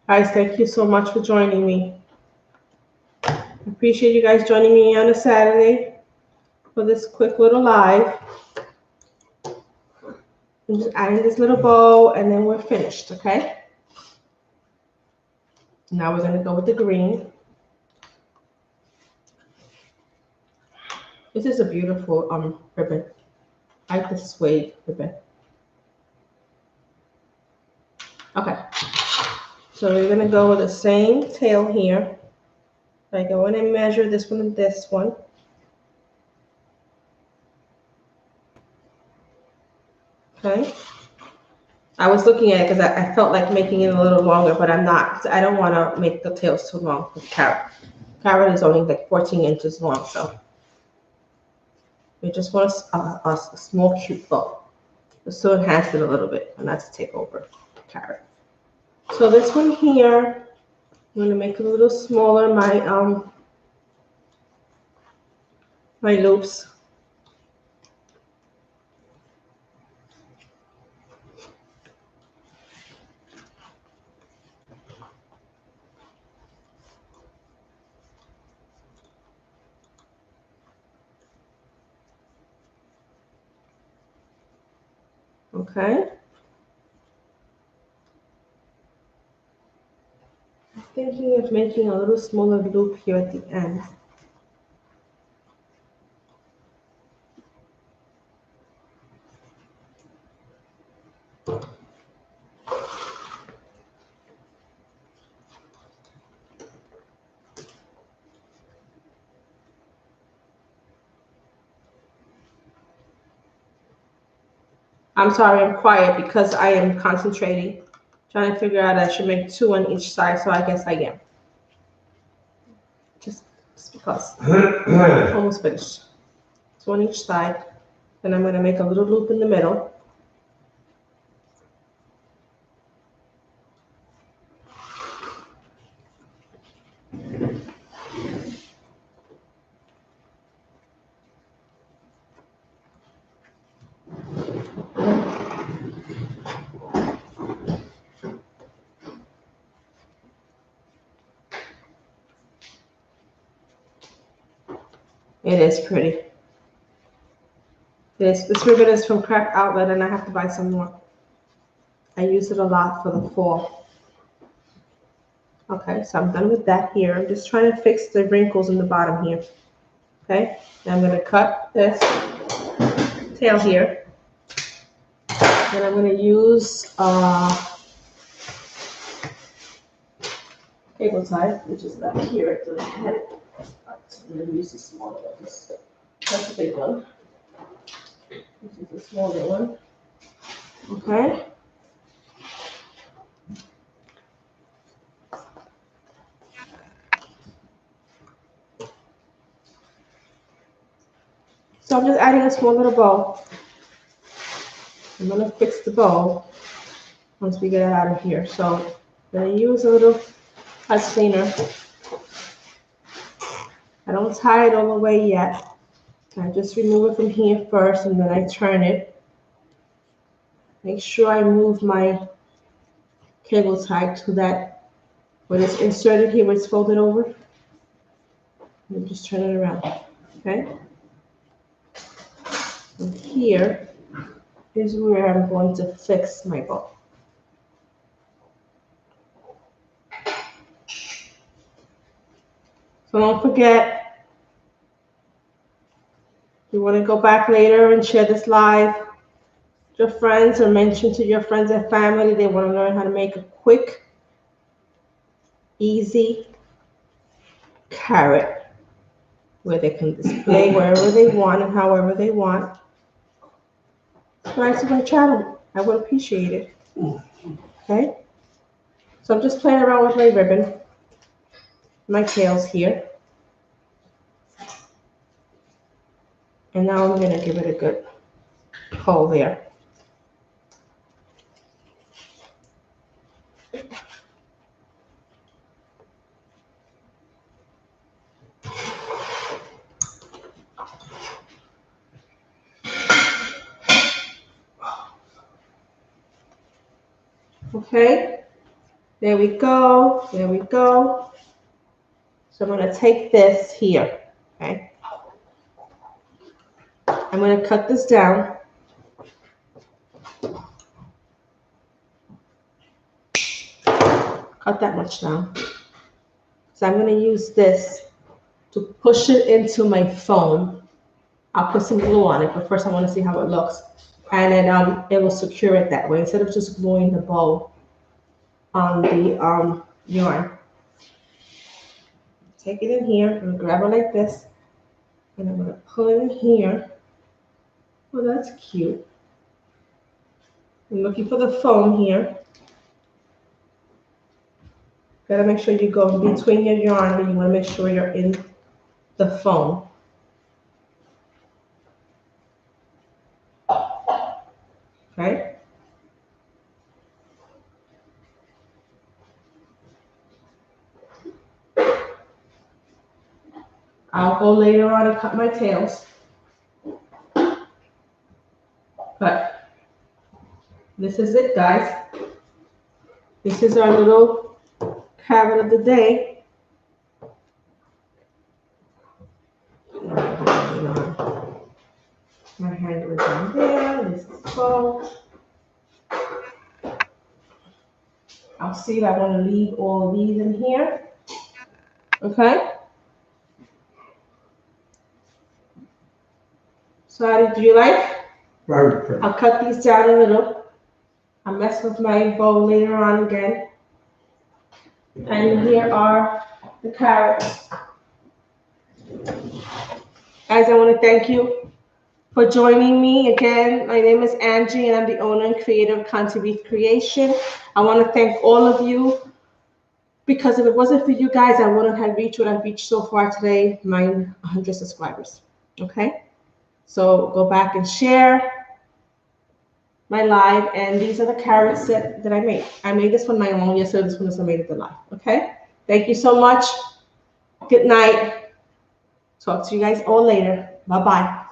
Guys, thank you so much for joining me. I appreciate you guys joining me on a Saturday for this quick little live. I'm just adding this little bow and then we're finished, okay? Now we're gonna go with the green. This is a beautiful ribbon. I like the suede ribbon. Okay, so we're gonna go with the same tail here. I go in and measure this one and this one. Okay. I was looking at it because I felt like making it a little longer, but I'm not. I don't want to make the tails too long for carrot. Carrot is only like 14 inches long, so we just want a small, cute bow. Just to enhance it a little bit, and not to take over carrot. So this one here, I'm going to make it a little smaller, my loops. Okay. I'm thinking of making a little smaller loop here at the end. I'm sorry, I'm quiet because I am concentrating, trying to figure out I should make 2 on each side, so I guess I am. Just because. Almost finished. 2 on each side. Then I'm going to make a little loop in the middle. It is pretty. This ribbon is from Craft Outlet, and I have to buy some more. I use it a lot for the fall. Okay, so I'm done with that here. I'm just trying to fix the wrinkles in the bottom here. Okay, now I'm going to cut this tail here. And I'm going to use cable tie, which is back here at the head. I'm going to use the smaller ones. That's a big one. This is the smaller one. Okay. So I'm just adding a small little bow. I'm going to fix the bow once we get it out of here. So I'm going to use a little pipe cleaner. I don't tie it all the way yet. I just remove it from here first and then I turn it. Make sure I move my cable tie to that, when it's inserted here, where it's folded over. And just turn it around, okay? And here is where I'm going to fix my bow. So don't forget, you want to go back later and share this live with your friends, or mention to your friends and family they want to learn how to make a quick, easy carrot where they can display wherever they want and however they want. Subscribe to my channel. I would appreciate it. Okay? So I'm just playing around with my ribbon, my tails here. And now I'm gonna give it a good pull there. Okay, there we go, there we go. So I'm gonna take this here, okay? I'm gonna cut this down. Cut that much down. So I'm gonna use this to push it into my foam. I'll put some glue on it, but first I wanna see how it looks. And then it will secure it that way instead of just gluing the bow on the yarn. Take it in here, I'm gonna grab it like this, and I'm gonna pull it in here. Oh, that's cute. I'm looking for the foam here. Gotta make sure you go in between your yarn, and you wanna make sure you're in the foam. Okay? I'll go later on and cut my tails. But this is it, guys. This is our little carrot of the day. My handle is down there. This is full. I'll see if I want to leave all of these in here. Okay? So how do you like? Very pretty. I'll cut these down a little. I'll mess with my bow later on again. And here are the carrots. Guys, I want to thank you for joining me again. My name is Angie, and I'm the owner and creator of Conti Creation. I want to thank all of you, because if it wasn't for you guys, I wouldn't have reached what I've reached so far today, my 100 subscribers. Okay? So go back and share my live, and these are the carrots that I made. I made this one my own. Yesterday, this one is I made it the live. Okay? Thank you so much. Good night. Talk to you guys all later. Bye-bye.